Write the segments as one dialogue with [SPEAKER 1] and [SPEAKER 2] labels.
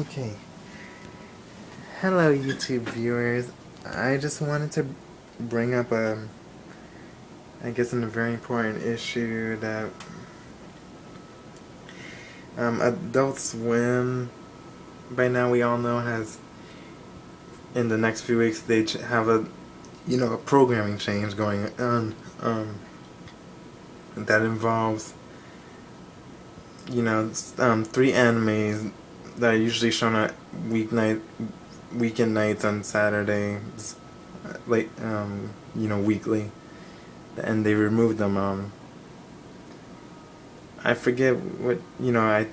[SPEAKER 1] Okay. Hello, YouTube viewers. I just wanted to bring up I guess, a very important issue that Adult Swim, by now we all know, has, in the next few weeks, they have a programming change going on, that involves, three animes that are usually shown at weekend nights on Saturdays, weekly, and they removed them. I forget what I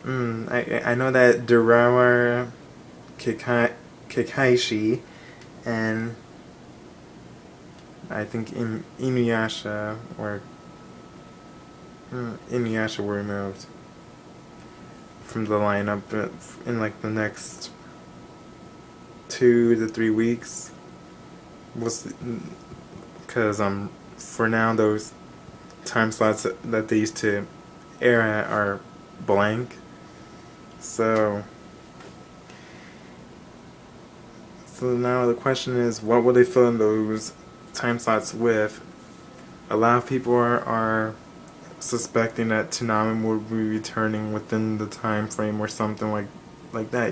[SPEAKER 1] know that Durawa Kikaishi and I think Inuyasha Inuyasha were removed from the lineup in like the next 2 to 3 weeks. Because for now those time slots that they used to air at are blank. So now the question is, what will they fill in those time slots with? A lot of people are suspecting that Toonami will be returning within the time frame or something like that,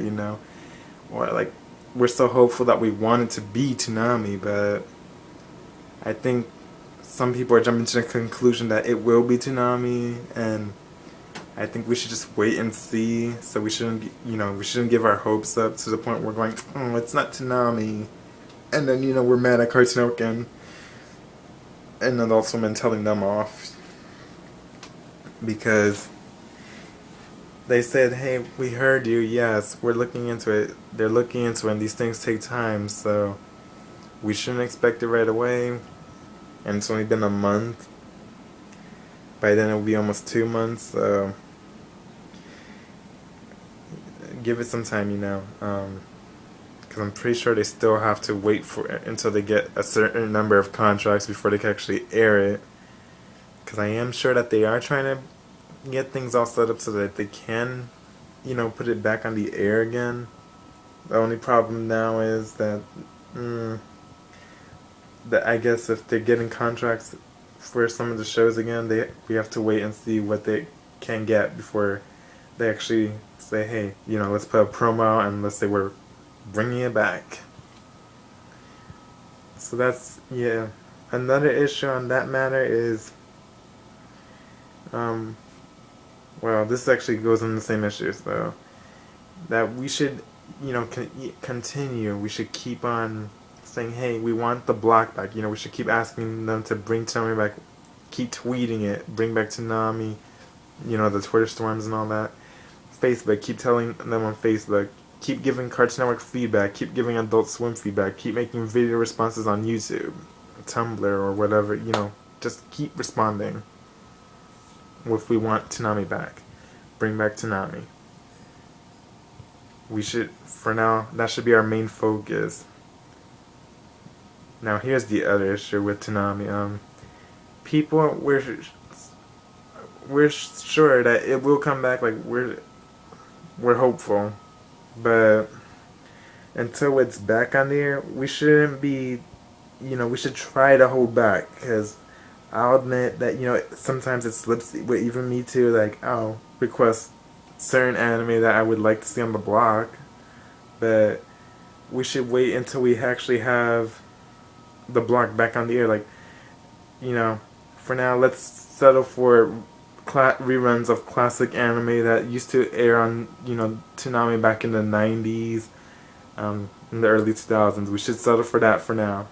[SPEAKER 1] or like we're so hopeful that we want it to be Toonami, but I think some people are jumping to the conclusion that it will be Toonami, and I think we should just wait and see. So we shouldn't give our hopes up to the point where we're going, oh, it's not Toonami, and then we're mad at Cartoon Network and Adult Swim and telling them off because they said, hey, we heard you, yes, we're looking into it. They're looking into it, and these things take time, so we shouldn't expect it right away. And it's only been a month. By then it will be almost 2 months, so give it some time, because I'm pretty sure they still have to wait until they get a certain number of contracts before they can actually air it. Because I am sure that they are trying to get things all set up so that they can, put it back on the air again. The only problem now is that I guess if they're getting contracts for some of the shows again, we have to wait and see what they can get before they actually say, hey, let's put a promo out and let's say we're bringing it back. So that's, yeah. Another issue on that matter is, well, this actually goes on the same issues, though, that we should, continue. We should keep on saying, hey, we want the block back. We should keep asking them to bring Toonami back. Keep tweeting it. Bring back Toonami. The Twitter storms and all that. Facebook. Keep telling them on Facebook. Keep giving Cartoon Network feedback. Keep giving Adult Swim feedback. Keep making video responses on YouTube, Tumblr, or whatever. Just keep responding. If we want Toonami back, bring back Toonami. We should, for now, that should be our main focus. Now here's the other issue with Toonami. People, we're sure that it will come back. Like we're hopeful, but until it's back on the air, we shouldn't be. We should try to hold back, because I'll admit that sometimes it slips with even me too. Like I'll request certain anime that I would like to see on the block, but we should wait until we actually have the block back on the air. Like, for now, let's settle for reruns of classic anime that used to air on, Toonami back in the 90s, in the early 2000s. We should settle for that for now.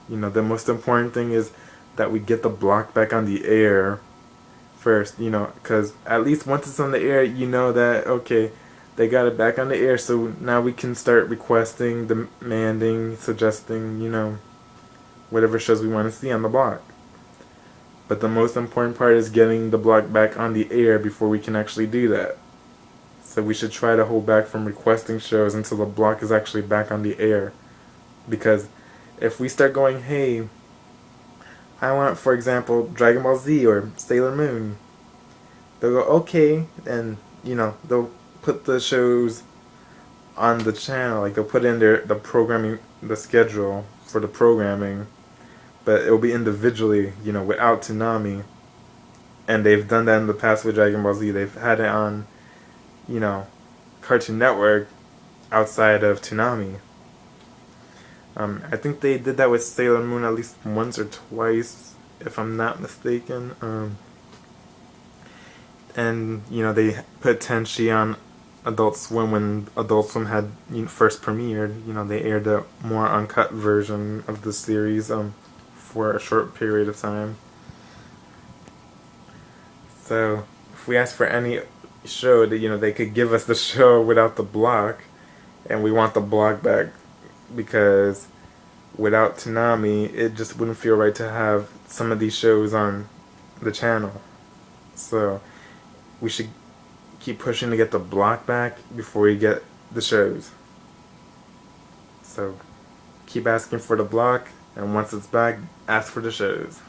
[SPEAKER 1] The most important thing is that we get the block back on the air first, because at least once it's on the air, that, okay, they got it back on the air, so now we can start requesting, demanding, suggesting, whatever shows we want to see on the block. But the most important part is getting the block back on the air before we can actually do that. So we should try to hold back from requesting shows until the block is actually back on the air. Because if we start going, hey, I want, for example, Dragon Ball Z or Sailor Moon, they'll go, okay, and, they'll put the shows on the channel. Like they'll put in the programming, the schedule for the programming, but it'll be individually, without Toonami. And they've done that in the past with Dragon Ball Z. They've had it on, you know, Cartoon Network outside of Toonami. I think they did that with Sailor Moon at least once or twice, if I'm not mistaken. And they put Tenchi on Adult Swim when Adult Swim had first premiered. They aired a more uncut version of the series for a short period of time. So if we ask for any show that they could give us the show without the block, and we want the block back because without Toonami, it just wouldn't feel right to have some of these shows on the channel. So we should keep pushing to get the block back before we get the shows. So keep asking for the block, and once it's back, ask for the shows.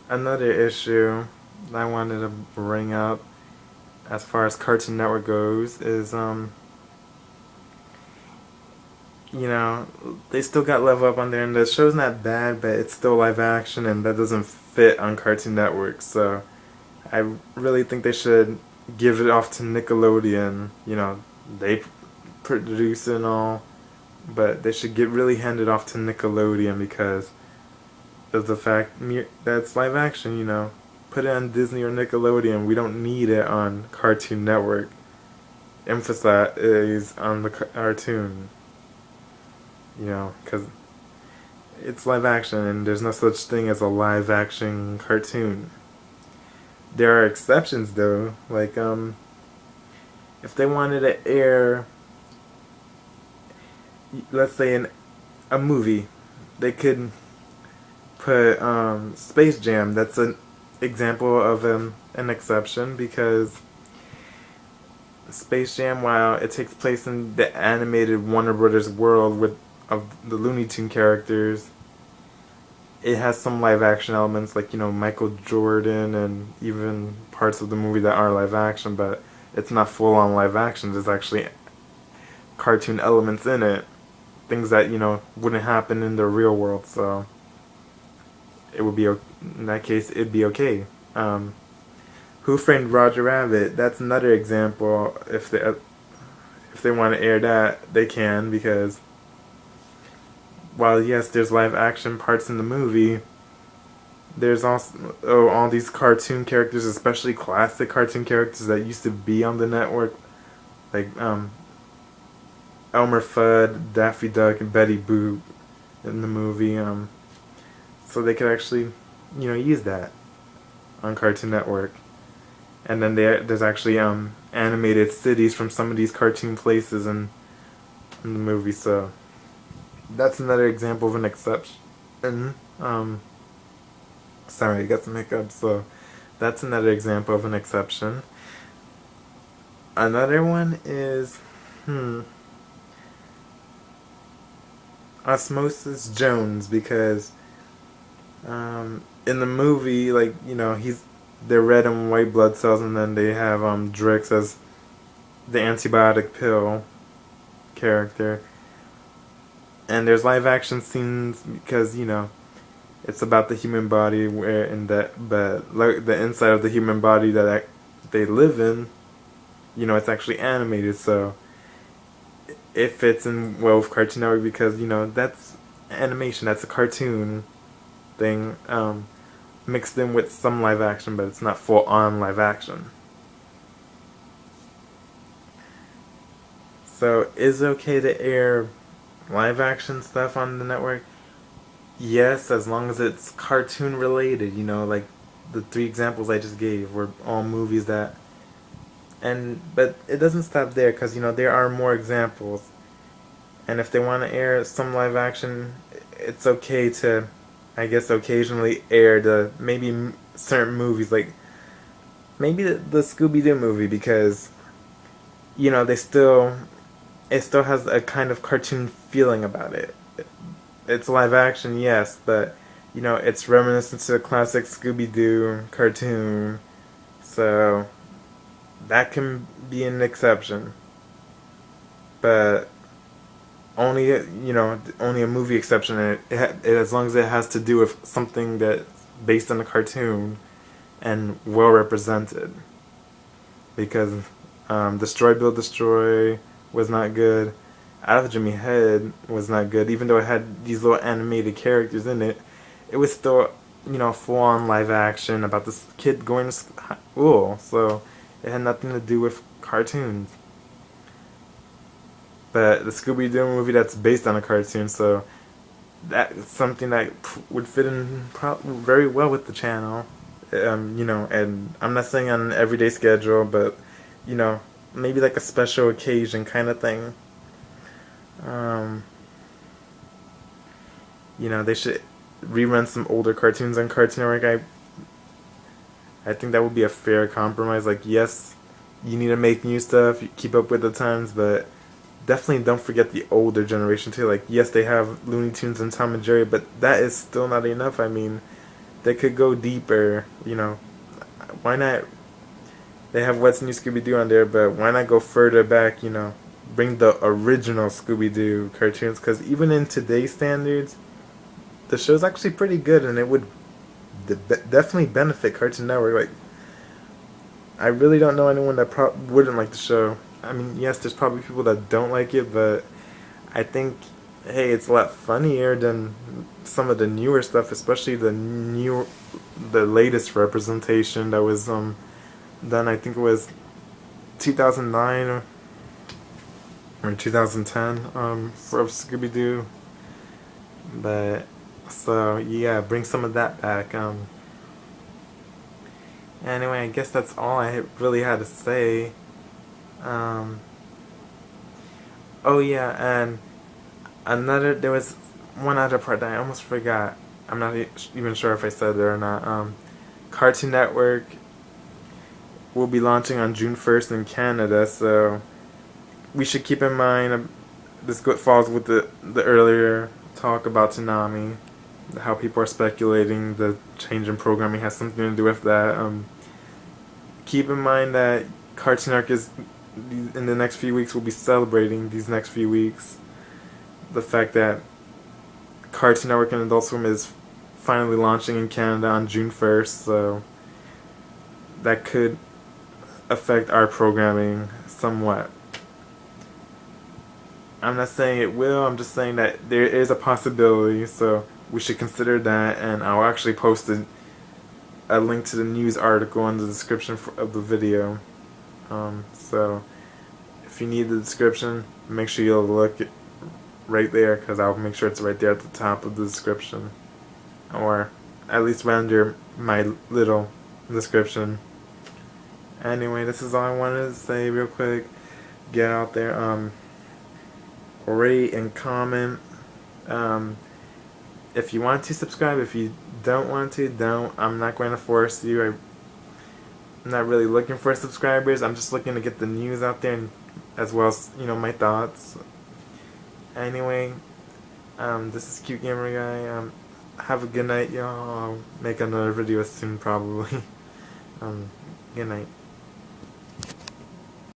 [SPEAKER 1] Another issue that I wanted to bring up as far as Cartoon Network goes is they still got Level Up on there, and the show's not bad, but it's still live action, and that doesn't fit on Cartoon Network. So I really think they should give it off to Nickelodeon. They produce it and all, but they should get really handed off to Nickelodeon because of the fact that it's live action. Put it on Disney or Nickelodeon. We don't need it on Cartoon Network. Emphasize on the cartoon. Because it's live action, and there's no such thing as a live action cartoon. There are exceptions, though. Like, if they wanted to air, let's say, a movie, they could put Space Jam. That's an example of an exception, because Space Jam, while it takes place in the animated Warner Brothers world of the Looney Tune characters, it has some live action elements, like Michael Jordan, and even parts of the movie that are live action, but it's not full on live action. There's actually cartoon elements in it, things that wouldn't happen in the real world. So it would be, in that case, it'd be okay. Who Framed Roger Rabbit? That's another example. If they want to air that, they can, because while yes, there's live action parts in the movie, there's also all these cartoon characters, especially classic cartoon characters that used to be on the network, like Elmer Fudd, Daffy Duck, and Betty Boop in the movie. So they could actually, use that on Cartoon Network. And then there's actually animated cities from some of these cartoon places in the movie. So that's another example of an exception. Sorry, I got some hiccups. So that's another example of an exception. Another one is Osmosis Jones, because in the movie, they're red and white blood cells, and then they have Drix as the antibiotic pill character. And there's live action scenes because it's about the human body, but the inside of the human body that they live in, it's actually animated. So it fits in well with Cartoon Network because that's animation, that's a cartoon thing, mixed in with some live action, but it's not full on live action. So is it okay to air live action stuff on the network? Yes, as long as it's cartoon related. Like the 3 examples I just gave were all movies but it doesn't stop there, because there are more examples. And if they want to air some live action, it's okay to, I guess, occasionally air maybe certain movies, like maybe the Scooby-Doo movie, because it still has a kind of cartoon feeling about it. It's live action, yes, but it's reminiscent to the classic Scooby-Doo cartoon, so that can be an exception. but only only a movie exception. As long as it has to do with something that's based on a cartoon and well represented. Because Destroy Build Destroy was not good. Out of Jimmy Head was not good. Even though it had these little animated characters in it, it was still full on live action about this kid going to school. So it had nothing to do with cartoons. But the Scooby Doo movie, that's based on a cartoon, so that's something that would fit in very well with the channel. And I'm not saying on an everyday schedule, but maybe like a special occasion kind of thing. Um, they should rerun some older cartoons on Cartoon Network. I think that would be a fair compromise. Like, yes, you need to make new stuff, keep up with the times, but definitely don't forget the older generation too. Like, yes, they have Looney Tunes and Tom and Jerry, but that is still not enough. I mean, they could go deeper. Why not? They have What's New Scooby Doo on there, but why not go further back? Bring the original Scooby Doo cartoons, because even in today's standards, the show's actually pretty good, and it would definitely benefit Cartoon Network. Like, I really don't know anyone that wouldn't like the show. I mean, yes, there's probably people that don't like it, but I think, hey, it's a lot funnier than some of the newer stuff, especially the latest representation that was done. I think it was 2009 or 2010 for Scooby Doo. But so yeah, bring some of that back. Anyway, I guess that's all I really had to say. Oh yeah, and there was one other part that I almost forgot. I'm not even sure if I said it or not. Cartoon Network will be launching on June 1st in Canada, so we should keep in mind this falls with the earlier talk about Toonami, how people are speculating the change in programming has something to do with that. Keep in mind that Cartoon Network is in the next few weeks will be celebrating these next few weeks the fact that Cartoon Network and Adult Swim is finally launching in Canada on June 1st, so that could affect our programming somewhat. I'm not saying it will, I'm just saying that there is a possibility, so we should consider that, and I'll actually post a link to the news article in the description of the video. So if you need the description, make sure you'll look right there, because I'll make sure it's right there at the top of the description, or at least right under my little description. Anyway, this is all I wanted to say real quick. Get out there, rate and comment. If you want to subscribe, if you don't want to, don't. I'm not going to force you. I'm not really looking for subscribers. I'm just looking to get the news out there, and as well as my thoughts. Anyway, this is Cute Gamer Guy. Have a good night, y'all. I'll make another video soon, probably. Good night.